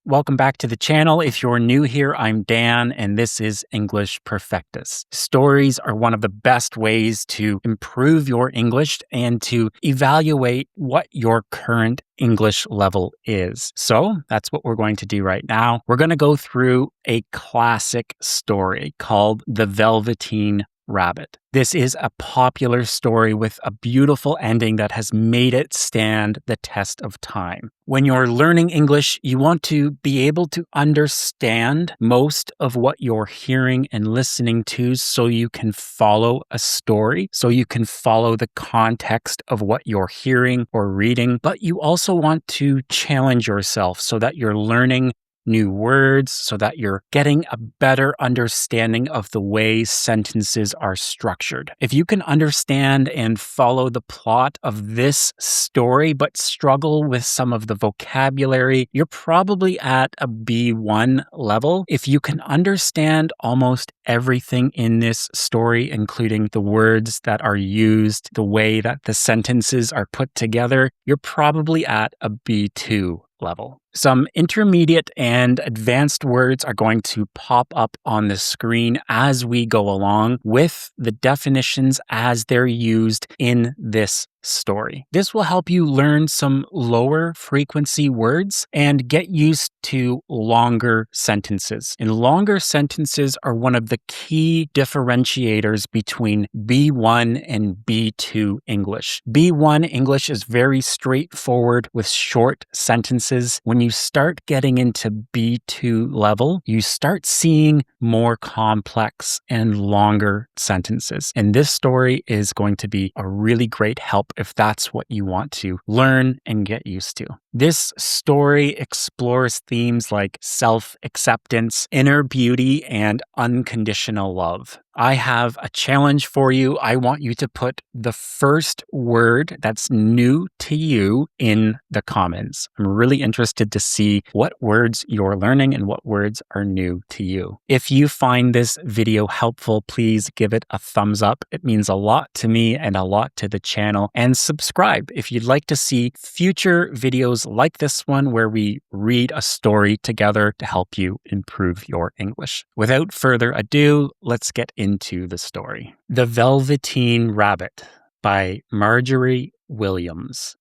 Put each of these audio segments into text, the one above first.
Welcome back to the channel. If you're new here, I'm Dan, and this is English Perfectus. Stories are one of the best ways to improve your English and to evaluate what your current English level is. So that's what we're going to do right now. We're going to go through a classic story called The Velveteen Rabbit. This is a popular story with a beautiful ending that has made it stand the test of time. When you're learning English, you want to be able to understand most of what you're hearing and listening to so you can follow a story, so you can follow the context of what you're hearing or reading. But you also want to challenge yourself so that you're learning new words, so that you're getting a better understanding of the way sentences are structured. If you can understand and follow the plot of this story, but struggle with some of the vocabulary, you're probably at a B1 level. If you can understand almost everything in this story, including the words that are used, the way that the sentences are put together, you're probably at a B2 level. Some intermediate and advanced words are going to pop up on the screen as we go along with the definitions as they're used in this story. This will help you learn some lower frequency words and get used to longer sentences. And longer sentences are one of the key differentiators between B1 and B2 English. B1 English is very straightforward with short sentences. When you start getting into B2 level, you start seeing more complex and longer sentences. And this story is going to be a really great help if that's what you want to learn and get used to. This story explores themes like self-acceptance, inner beauty, and unconditional love. I have a challenge for you. I want you to put the first word that's new to you in the comments. I'm really interested to see what words you're learning and what words are new to you. If you find this video helpful, please give it a thumbs up. It means a lot to me and a lot to the channel. And subscribe if you'd like to see future videos like this one where we read a story together to help you improve your English. Without further ado, let's get into the story. The Velveteen Rabbit by Marjorie Williams.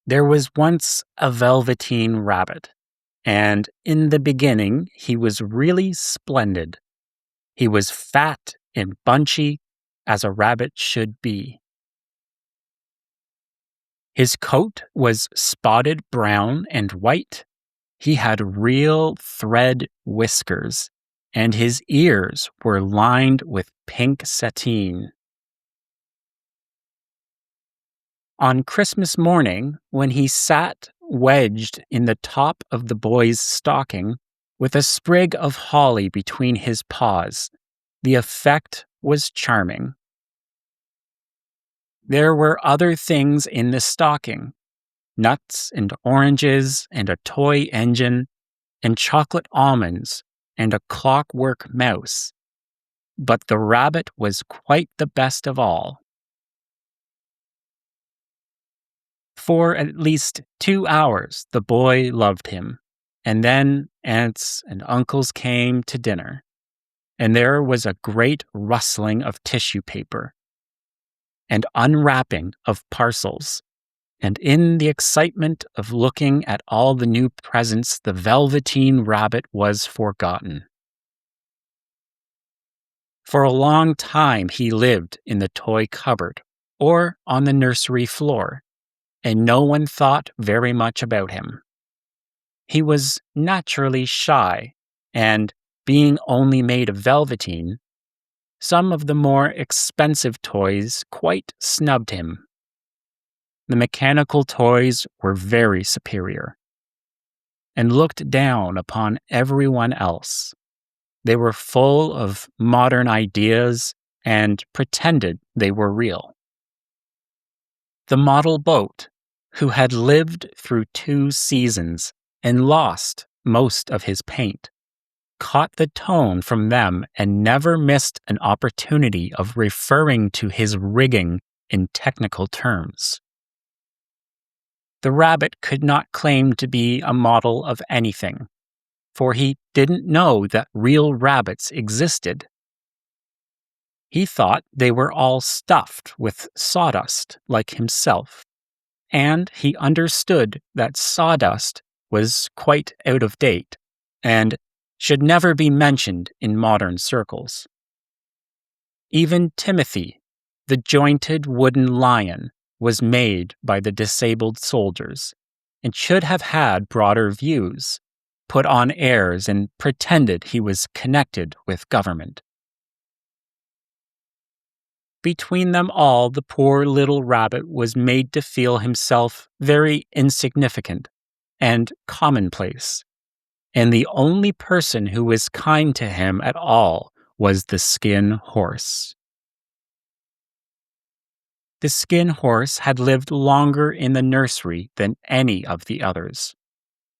There was once a velveteen rabbit, and in the beginning he was really splendid. He was fat and bunchy, as a rabbit should be. His coat was spotted brown and white. He had real thread whiskers, and his ears were lined with pink sateen. On Christmas morning, when he sat wedged in the top of the boy's stocking, with a sprig of holly between his paws, the effect was charming. There were other things in the stocking: nuts and oranges and a toy engine and chocolate almonds and a clockwork mouse. But the rabbit was quite the best of all. For at least 2 hours, the boy loved him, and then aunts and uncles came to dinner, and there was a great rustling of tissue paper and unwrapping of parcels. And in the excitement of looking at all the new presents, the Velveteen Rabbit was forgotten. For a long time he lived in the toy cupboard or on the nursery floor, and no one thought very much about him. He was naturally shy, and being only made of velveteen, some of the more expensive toys quite snubbed him. The mechanical toys were very superior and looked down upon everyone else. They were full of modern ideas and pretended they were real. The model boat, who had lived through 2 seasons and lost most of his paint, caught the tone from them and never missed an opportunity of referring to his rigging in technical terms. The rabbit could not claim to be a model of anything, for he didn't know that real rabbits existed. He thought they were all stuffed with sawdust like himself, and he understood that sawdust was quite out of date and should never be mentioned in modern circles. Even Timothy, the jointed wooden lion, was made by the disabled soldiers and should have had broader views, put on airs, and pretended he was connected with government. Between them all, the poor little rabbit was made to feel himself very insignificant and commonplace, and the only person who was kind to him at all was the skin horse. The skin horse had lived longer in the nursery than any of the others.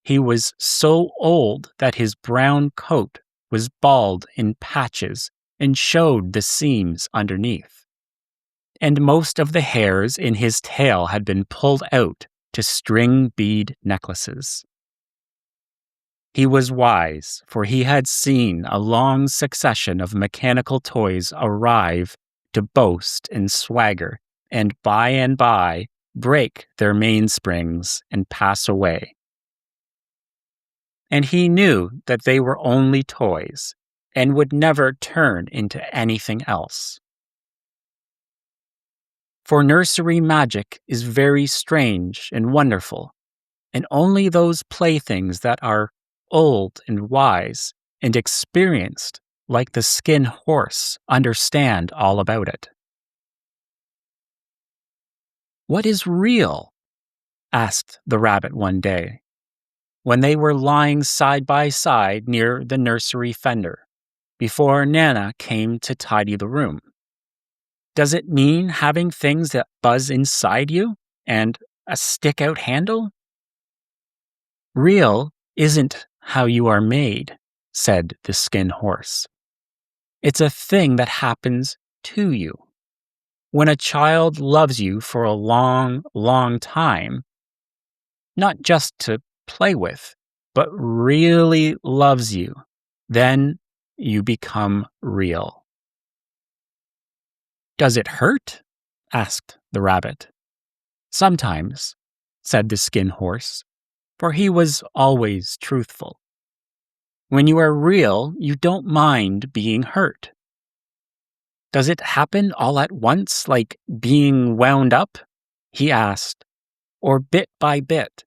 He was so old that his brown coat was bald in patches and showed the seams underneath. And most of the hairs in his tail had been pulled out to string bead necklaces. He was wise, for he had seen a long succession of mechanical toys arrive to boast and swagger, and by break their mainsprings and pass away. And he knew that they were only toys and would never turn into anything else. For nursery magic is very strange and wonderful, and only those playthings that are old and wise and experienced, like the skin horse, understand all about it. "What is real?" asked the rabbit one day, when they were lying side by side near the nursery fender, before Nana came to tidy the room. "Does it mean having things that buzz inside you and a stick-out handle?" "Real isn't how you are made," said the skin horse. "It's a thing that happens to you. When a child loves you for a long, long time, not just to play with, but really loves you, then you become real." "Does it hurt?" asked the rabbit. "Sometimes," said the skin horse, for he was always truthful. "When you are real, you don't mind being hurt." "Does it happen all at once, like being wound up?" he asked, "or bit by bit?"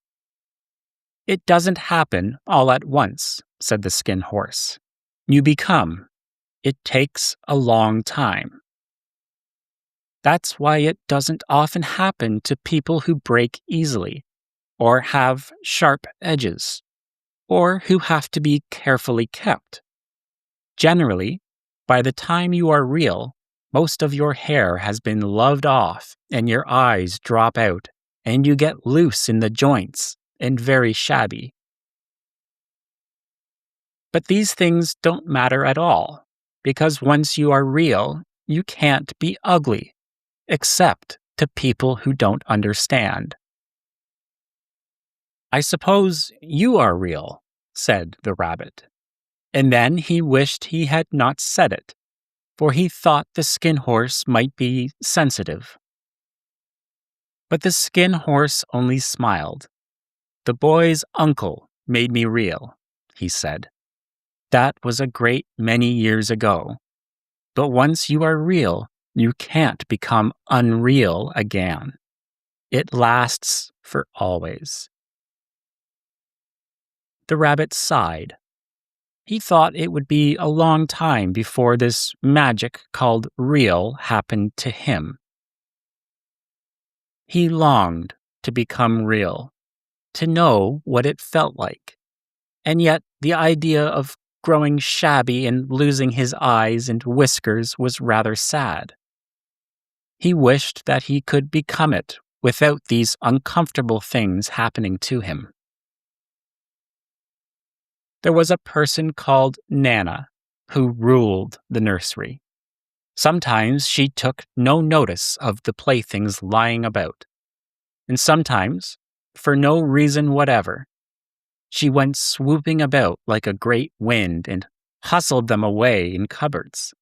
"It doesn't happen all at once," said the skin horse. "You become. It takes a long time. That's why it doesn't often happen to people who break easily, or have sharp edges, or who have to be carefully kept. Generally, by the time you are real, most of your hair has been loved off and your eyes drop out and you get loose in the joints and very shabby. But these things don't matter at all, because once you are real, you can't be ugly, except to people who don't understand." "I suppose you are real," said the rabbit. And then he wished he had not said it, for he thought the skin horse might be sensitive. But the skin horse only smiled. "The boy's uncle made me real," he said. "That was a great many years ago. But once you are real, you can't become unreal again. It lasts for always." The rabbit sighed. He thought it would be a long time before this magic called real happened to him. He longed to become real, to know what it felt like, and yet the idea of growing shabby and losing his eyes and whiskers was rather sad. He wished that he could become it without these uncomfortable things happening to him. There was a person called Nana who ruled the nursery. Sometimes she took no notice of the playthings lying about, and sometimes, for no reason whatever. She went swooping about like a great wind and hustled them away in cupboards.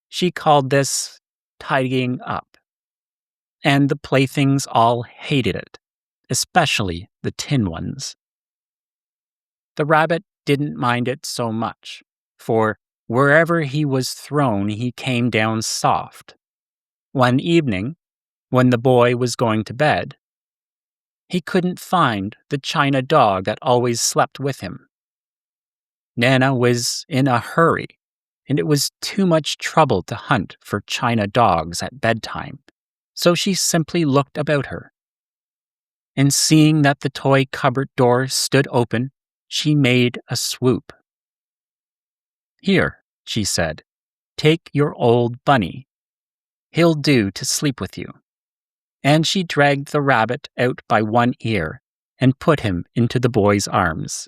She called this tidying up. And the playthings all hated it, especially the tin ones. The rabbit didn't mind it so much, for wherever he was thrown, he came down soft. One evening, when the boy was going to bed, he couldn't find the china dog that always slept with him. Nana was in a hurry, and it was too much trouble to hunt for china dogs at bedtime, so she simply looked about her. And seeing that the toy cupboard door stood open, she made a swoop. "Here," she said, "take your old bunny. He'll do to sleep with you." And she dragged the rabbit out by one ear and put him into the boy's arms.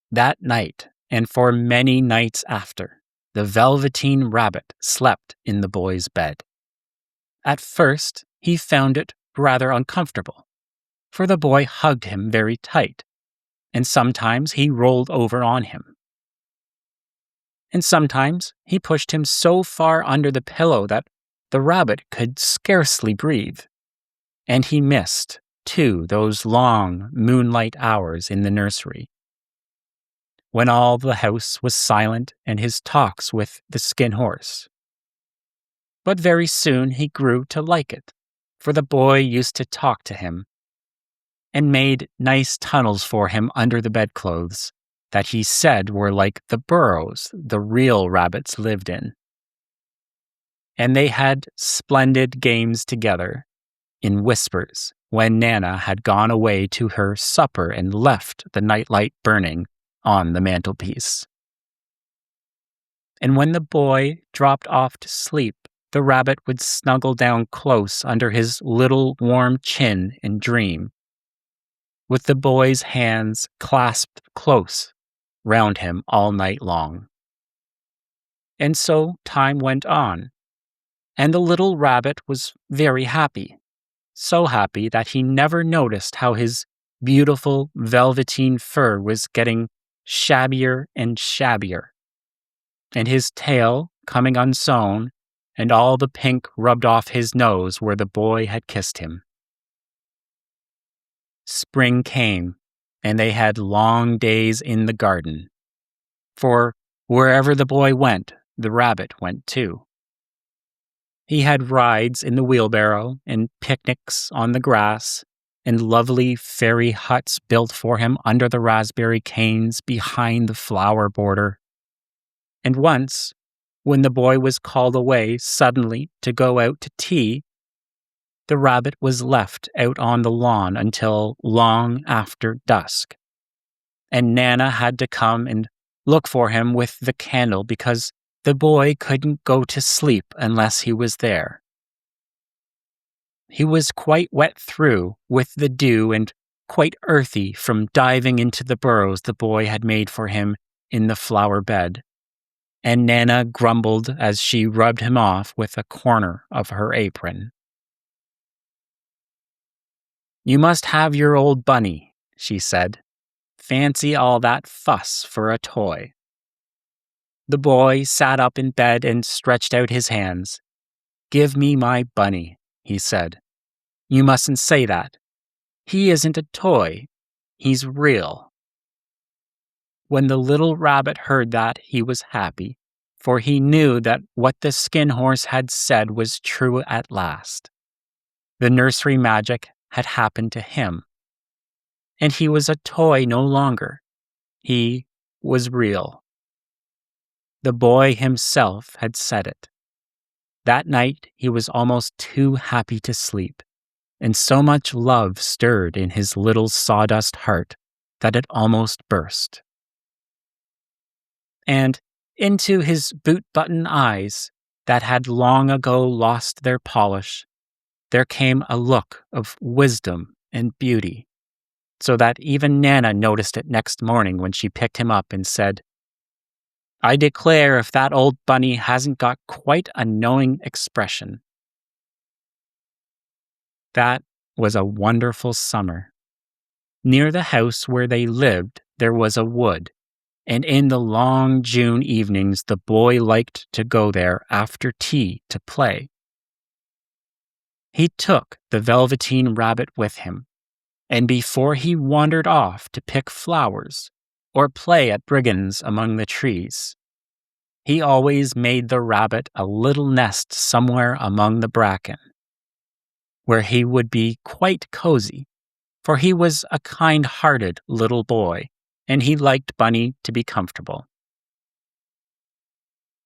That night, and for many nights after, the Velveteen Rabbit slept in the boy's bed. At first, he found it rather uncomfortable, for the boy hugged him very tight, and sometimes he rolled over on him. And sometimes he pushed him so far under the pillow that the rabbit could scarcely breathe. And he missed, too, those long moonlight hours in the nursery, when all the house was silent and his talks with the skin horse. But very soon he grew to like it, for the boy used to talk to him and made nice tunnels for him under the bedclothes that he said were like the burrows the real rabbits lived in. And they had splendid games together, in whispers, when Nana had gone away to her supper and left the nightlight burning on the mantelpiece. And when the boy dropped off to sleep, the rabbit would snuggle down close under his little warm chin and dream, with the boy's hands clasped close round him all night long. And so time went on, and the little rabbit was very happy, so happy that he never noticed how his beautiful velveteen fur was getting shabbier and shabbier, and his tail coming unsewn, and all the pink rubbed off his nose where the boy had kissed him. Spring came, and they had long days in the garden, for wherever the boy went, the rabbit went too. He had rides in the wheelbarrow and picnics on the grass and lovely fairy huts built for him under the raspberry canes behind the flower border. And once, when the boy was called away suddenly to go out to tea, the rabbit was left out on the lawn until long after dusk. And Nana had to come and look for him with the candle because the boy couldn't go to sleep unless he was there. He was quite wet through with the dew and quite earthy from diving into the burrows the boy had made for him in the flower bed. And Nana grumbled as she rubbed him off with a corner of her apron. "You must have your old bunny," she said. "Fancy all that fuss for a toy." The boy sat up in bed and stretched out his hands. "Give me my bunny," he said. "You mustn't say that. He isn't a toy. He's real." When the little rabbit heard that, he was happy, for he knew that what the skin horse had said was true at last. The nursery magic had happened to him, and he was a toy no longer. He was real. The boy himself had said it. That night he was almost too happy to sleep, and so much love stirred in his little sawdust heart that it almost burst. And into his boot-button eyes that had long ago lost their polish, there came a look of wisdom and beauty, so that even Nana noticed it next morning when she picked him up and said, "I declare if that old bunny hasn't got quite a knowing expression." That was a wonderful summer. Near the house where they lived, there was a wood, and in the long June evenings, the boy liked to go there after tea to play. He took the Velveteen Rabbit with him, and before he wandered off to pick flowers or play at brigands among the trees, he always made the rabbit a little nest somewhere among the bracken, where he would be quite cozy, for he was a kind-hearted little boy, and he liked Bunny to be comfortable.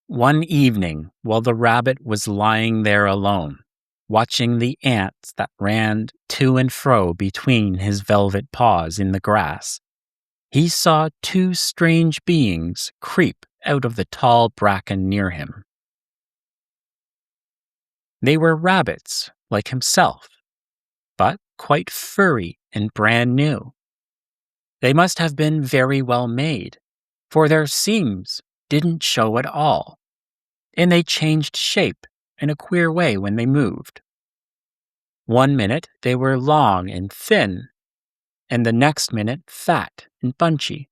One evening, while the rabbit was lying there alone, watching the ants that ran to and fro between his velvet paws in the grass, he saw two strange beings creep out of the tall bracken near him. They were rabbits, like himself, but quite furry and brand new. They must have been very well made, for their seams didn't show at all, and they changed shape in a queer way when they moved. One minute they were long and thin, and the next minute fat and bunchy,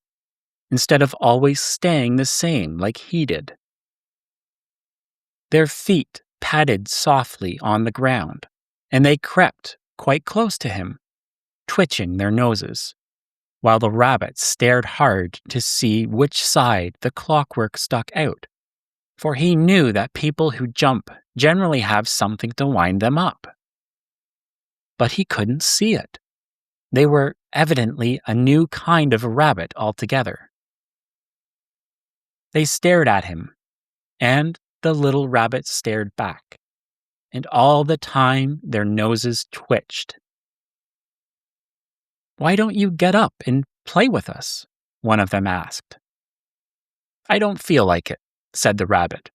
instead of always staying the same like he did. Their feet padded softly on the ground, and they crept quite close to him, twitching their noses, while the rabbit stared hard to see which side the clockwork stuck out, for he knew that people who jump generally have something to wind them up. But he couldn't see it. They were evidently a new kind of rabbit altogether. They stared at him, and the little rabbit stared back, and all the time their noses twitched. "Why don't you get up and play with us?" one of them asked. "I don't feel like it," said the rabbit,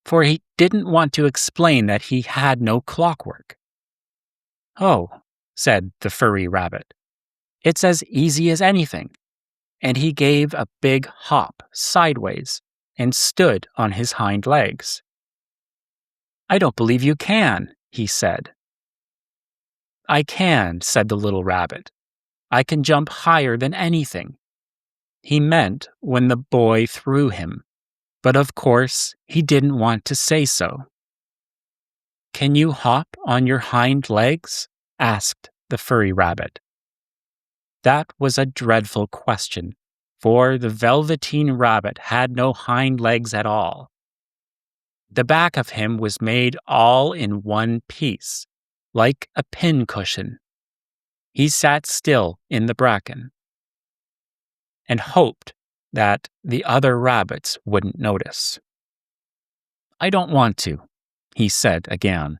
for he didn't want to explain that he had no clockwork. "Oh," said the furry rabbit, "it's as easy as anything," and he gave a big hop sideways and stood on his hind legs. "I don't believe you can," he said. "I can," said the little rabbit. "I can jump higher than anything." He meant when the boy threw him, but of course he didn't want to say so. "Can you hop on your hind legs?" asked the furry rabbit. That was a dreadful question, for the Velveteen Rabbit had no hind legs at all. The back of him was made all in one piece, like a pincushion. He sat still in the bracken and hoped that the other rabbits wouldn't notice. "I don't want to," he said again,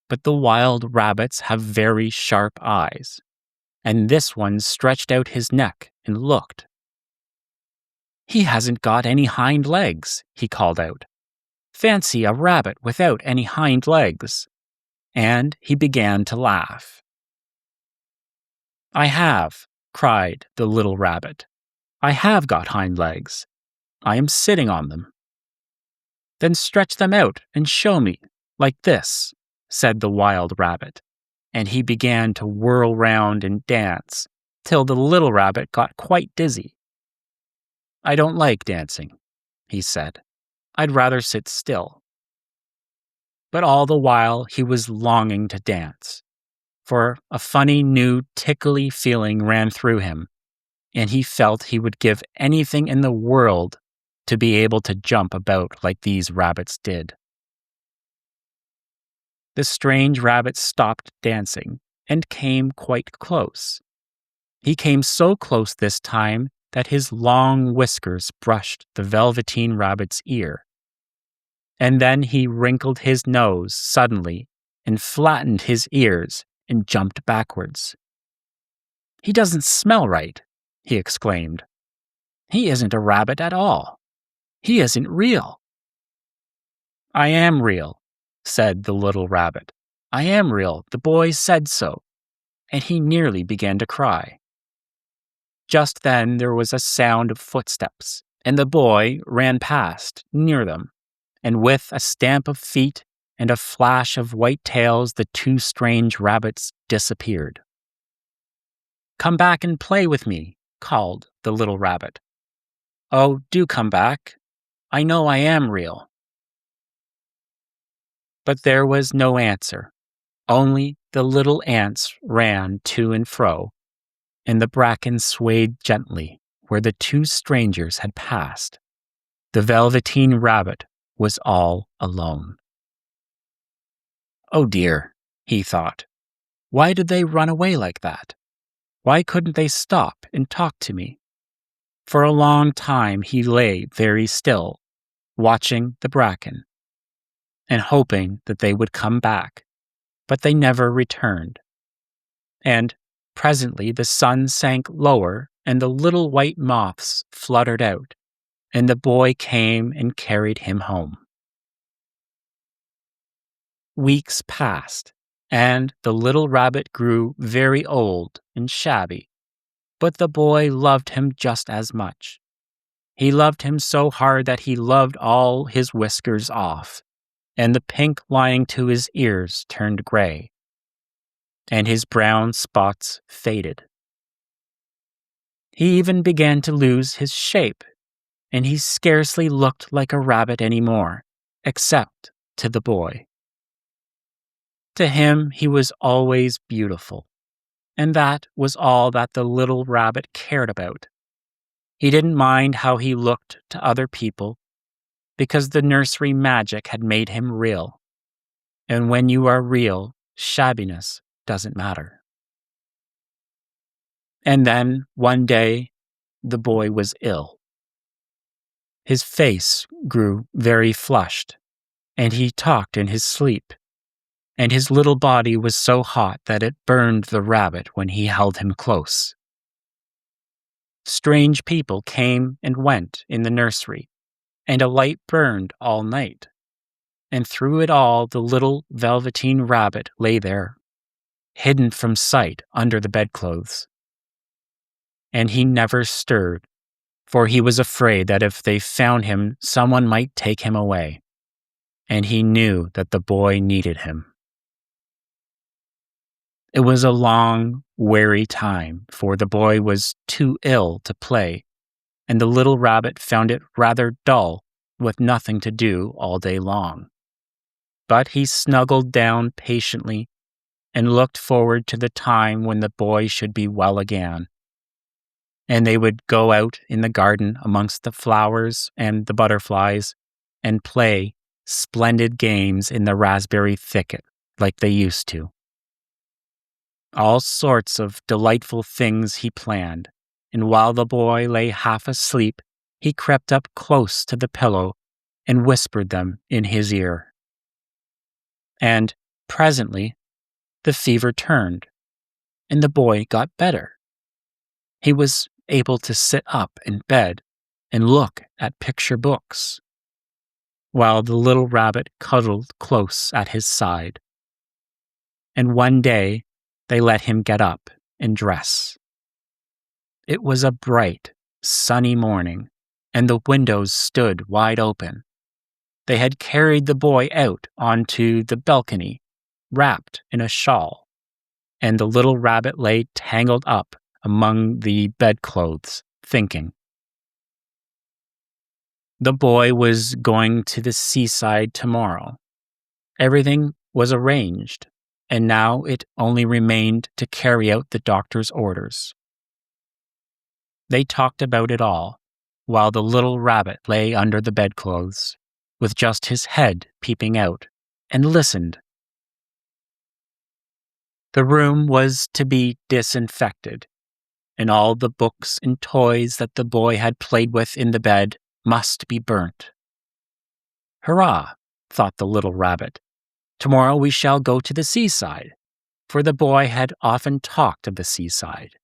"but the wild rabbits have very sharp eyes," and this one stretched out his neck and looked. "He hasn't got any hind legs," he called out. "Fancy a rabbit without any hind legs." And he began to laugh. "I have," cried the little rabbit. "I have got hind legs. I am sitting on them." "Then stretch them out and show me, like this," said the wild rabbit, and he began to whirl round and dance, till the little rabbit got quite dizzy. "I don't like dancing," he said. "I'd rather sit still." But all the while he was longing to dance, for a funny new tickly feeling ran through him, and he felt he would give anything in the world to be able to jump about like these rabbits did. The strange rabbit stopped dancing and came quite close. He came so close this time that his long whiskers brushed the Velveteen Rabbit's ear. And then he wrinkled his nose suddenly and flattened his ears and jumped backwards. "He doesn't smell right," he exclaimed. "He isn't a rabbit at all. He isn't real." "I am real," said the little rabbit. "I am real. The boy said so." And he nearly began to cry. Just then there was a sound of footsteps, and the boy ran past, near them, and with a stamp of feet, and a flash of white tails, the two strange rabbits disappeared. "Come back and play with me," called the little rabbit. "Oh, do come back. I know I am real." But there was no answer. Only the little ants ran to and fro, and the bracken swayed gently where the two strangers had passed. The Velveteen Rabbit was all alone. "Oh dear," he thought. "Why did they run away like that? Why couldn't they stop and talk to me?" For a long time he lay very still, watching the bracken, and hoping that they would come back, but they never returned. And presently the sun sank lower, and the little white moths fluttered out, and the boy came and carried him home. Weeks passed, and the little rabbit grew very old and shabby, but the boy loved him just as much. He loved him so hard that he loved all his whiskers off, and the pink lying to his ears turned gray, and his brown spots faded. He even began to lose his shape, and he scarcely looked like a rabbit anymore, except to the boy. To him, he was always beautiful, and that was all that the little rabbit cared about. He didn't mind how he looked to other people, because the nursery magic had made him real. And when you are real, shabbiness doesn't matter. And then, one day, the boy was ill. His face grew very flushed, and he talked in his sleep, and his little body was so hot that it burned the rabbit when he held him close. Strange people came and went in the nursery, and a light burned all night. And through it all, the little Velveteen Rabbit lay there, hidden from sight under the bedclothes. And he never stirred, for he was afraid that if they found him, someone might take him away. And he knew that the boy needed him. It was a long, weary time, for the boy was too ill to play, and the little rabbit found it rather dull with nothing to do all day long. But he snuggled down patiently and looked forward to the time when the boy should be well again, and they would go out in the garden amongst the flowers and the butterflies and play splendid games in the raspberry thicket like they used to. All sorts of delightful things he planned, and while the boy lay half asleep, he crept up close to the pillow and whispered them in his ear. And presently, the fever turned, and the boy got better. He was able to sit up in bed and look at picture books, while the little rabbit cuddled close at his side. And one day, they let him get up and dress. It was a bright, sunny morning, and the windows stood wide open. They had carried the boy out onto the balcony, wrapped in a shawl, and the little rabbit lay tangled up among the bedclothes, thinking. The boy was going to the seaside tomorrow. Everything was arranged, and now it only remained to carry out the doctor's orders. They talked about it all, while the little rabbit lay under the bedclothes, with just his head peeping out, and listened. The room was to be disinfected, and all the books and toys that the boy had played with in the bed must be burnt. "Hurrah," thought the little rabbit. "Tomorrow we shall go to the seaside," for the boy had often talked of the seaside,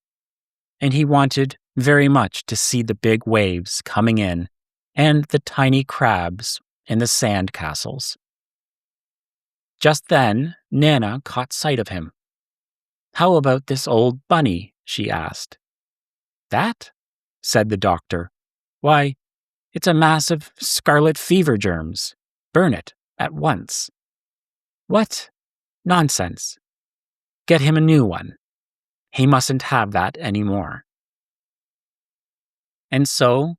and he wanted very much to see the big waves coming in and the tiny crabs and the sand castles. Just then, Nana caught sight of him. "How about this old bunny?" she asked. "That?" said the doctor. "Why, it's a mass of scarlet fever germs. Burn it at once." What? Nonsense. Get him a new one. He mustn't have that anymore. And so,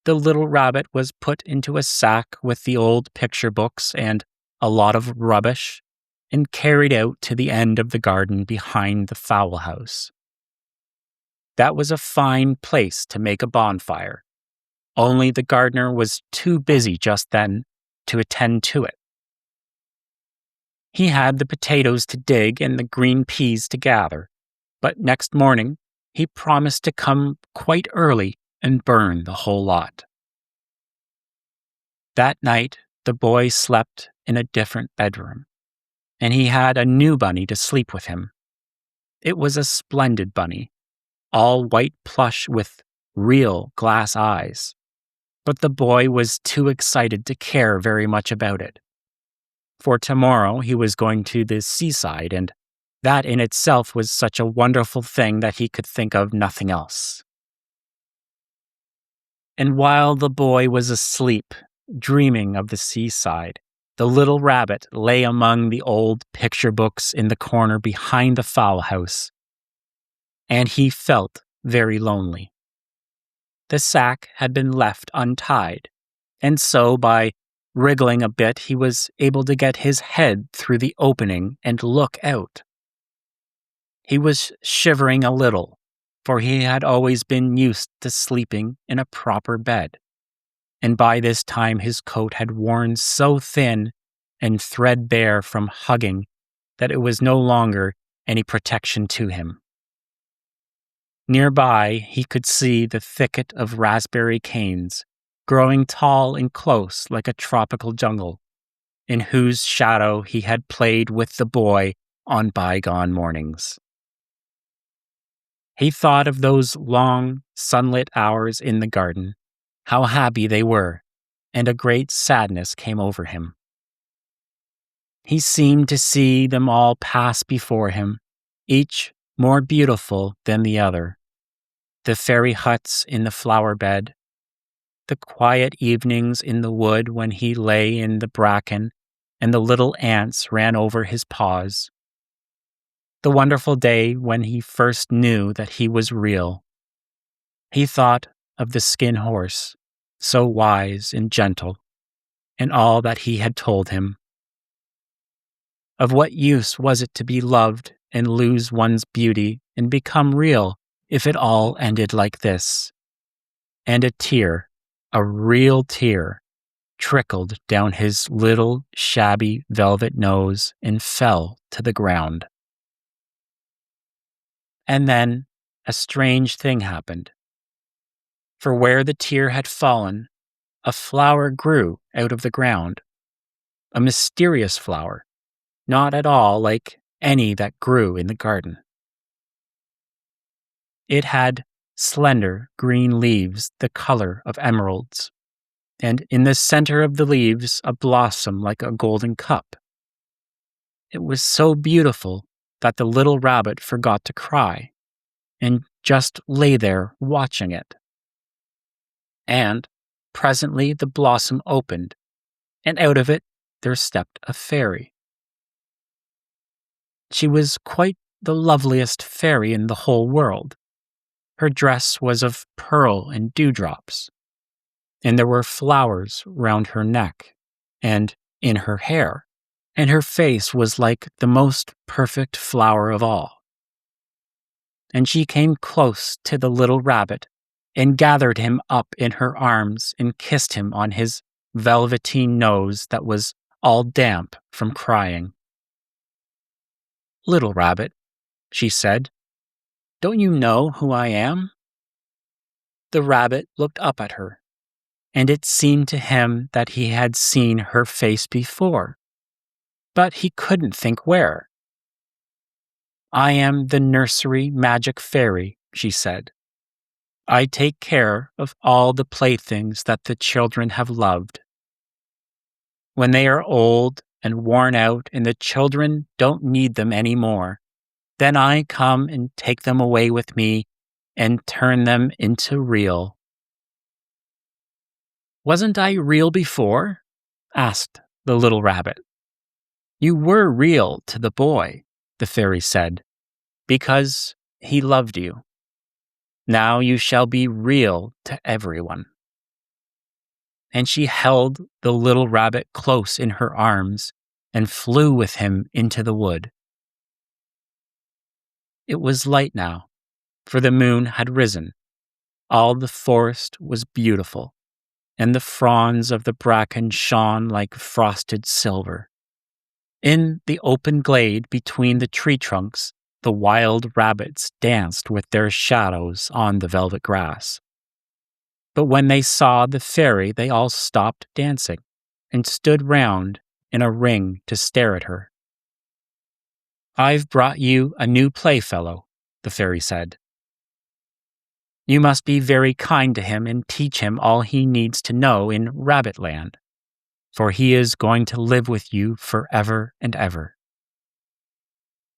the little rabbit was put into a sack with the old picture books and a lot of rubbish and carried out to the end of the garden behind the fowl house. That was a fine place to make a bonfire, only the gardener was too busy just then to attend to it. He had the potatoes to dig and the green peas to gather, but next morning he promised to come quite early and burn the whole lot. That night, the boy slept in a different bedroom, and he had a new bunny to sleep with him. It was a splendid bunny, all white plush with real glass eyes, but the boy was too excited to care very much about it. For tomorrow he was going to the seaside, and that in itself was such a wonderful thing that he could think of nothing else. And while the boy was asleep, dreaming of the seaside, the little rabbit lay among the old picture books in the corner behind the fowl house, and he felt very lonely. The sack had been left untied, and so by wriggling a bit he was able to get his head through the opening and look out. He was shivering a little, for he had always been used to sleeping in a proper bed, and by this time his coat had worn so thin and threadbare from hugging that it was no longer any protection to him. Nearby he could see the thicket of raspberry canes, growing tall and close like a tropical jungle, in whose shadow he had played with the boy on bygone mornings. He thought of those long, sunlit hours in the garden, how happy they were, and a great sadness came over him. He seemed to see them all pass before him, each more beautiful than the other. The fairy huts in the flower bed, the quiet evenings in the wood when he lay in the bracken and the little ants ran over his paws, the wonderful day when he first knew that he was real. He thought of the skin horse, so wise and gentle, and all that he had told him. Of what use was it to be loved and lose one's beauty and become real if it all ended like this? And a tear, a real tear, trickled down his little shabby velvet nose and fell to the ground. And then a strange thing happened. For where the tear had fallen, a flower grew out of the ground. A mysterious flower, not at all like any that grew in the garden. It had slender green leaves the color of emeralds, and in the center of the leaves a blossom like a golden cup. It was so beautiful that the little rabbit forgot to cry, and just lay there watching it. And presently the blossom opened, and out of it there stepped a fairy. She was quite the loveliest fairy in the whole world. Her dress was of pearl and dewdrops, and there were flowers round her neck and in her hair, and her face was like the most perfect flower of all. And she came close to the little rabbit and gathered him up in her arms and kissed him on his velveteen nose that was all damp from crying. "Little rabbit," she said, "don't you know who I am?" The rabbit looked up at her, and it seemed to him that he had seen her face before, but he couldn't think where. "I am the nursery magic fairy," she said. "I take care of all the playthings that the children have loved. When they are old and worn out and the children don't need them anymore, then I come and take them away with me and turn them into real." "Wasn't I real before?" asked the little rabbit. You were real to the boy, the fairy said, because he loved you. Now you shall be real to everyone. And she held the little rabbit close in her arms and flew with him into the wood. It was light now, for the moon had risen. All the forest was beautiful, and the fronds of the bracken shone like frosted silver. In the open glade between the tree trunks, the wild rabbits danced with their shadows on the velvet grass. But when they saw the fairy, they all stopped dancing and stood round in a ring to stare at her. "I've brought you a new playfellow," the fairy said. "You must be very kind to him and teach him all he needs to know in Rabbitland, for he is going to live with you forever and ever."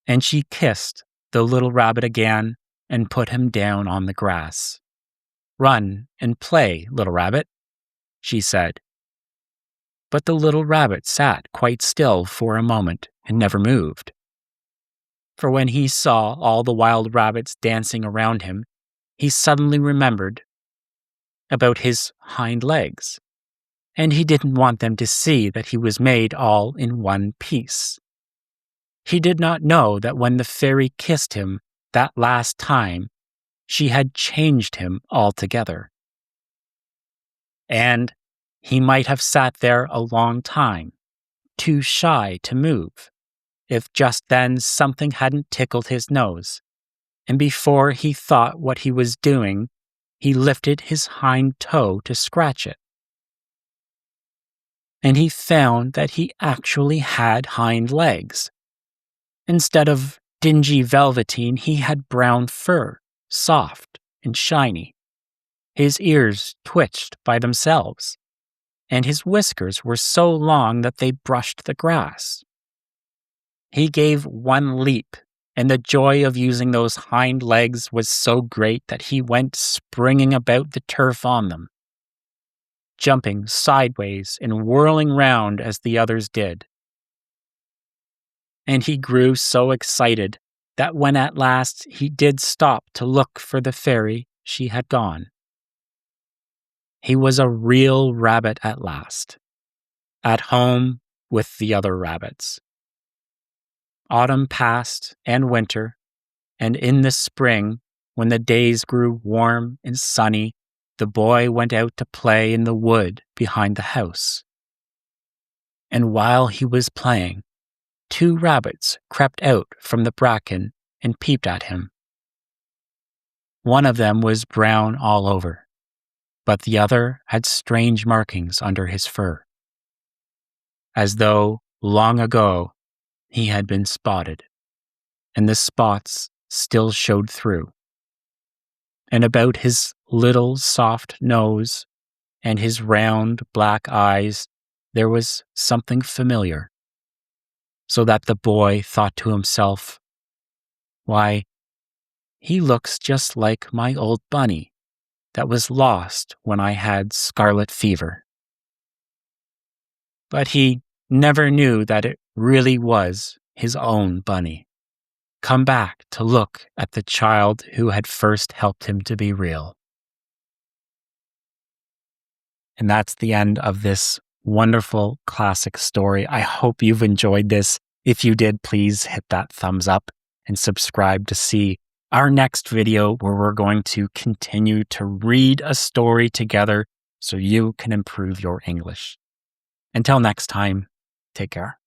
And she kissed the little rabbit again and put him down on the grass. "Run and play, little rabbit," she said. But the little rabbit sat quite still for a moment and never moved. For when he saw all the wild rabbits dancing around him, he suddenly remembered about his hind legs, and he didn't want them to see that he was made all in one piece. He did not know that when the fairy kissed him that last time, she had changed him altogether. And he might have sat there a long time, too shy to move, if just then something hadn't tickled his nose, and before he thought what he was doing, he lifted his hind toe to scratch it. And he found that he actually had hind legs. Instead of dingy velveteen, he had brown fur, soft and shiny. His ears twitched by themselves, and his whiskers were so long that they brushed the grass. He gave one leap, and the joy of using those hind legs was so great that he went springing about the turf on them, jumping sideways and whirling round as the others did. And he grew so excited that when at last he did stop to look for the fairy, she had gone. He was a real rabbit at last, at home with the other rabbits. Autumn passed and winter, and in the spring, when the days grew warm and sunny, the boy went out to play in the wood behind the house. And while he was playing, 2 rabbits crept out from the bracken and peeped at him. One of them was brown all over, but the other had strange markings under his fur, as though long ago he had been spotted, and the spots still showed through. And about his little soft nose and his round black eyes there was something familiar, so that the boy thought to himself, "Why, he looks just like my old bunny that was lost when I had scarlet fever." But he never knew that it really was his own bunny, come back to look at the child who had first helped him to be real. And that's the end of this wonderful classic story. I hope you've enjoyed this. If you did, please hit that thumbs up and subscribe to see our next video where we're going to continue to read a story together so you can improve your English. Until next time, take care.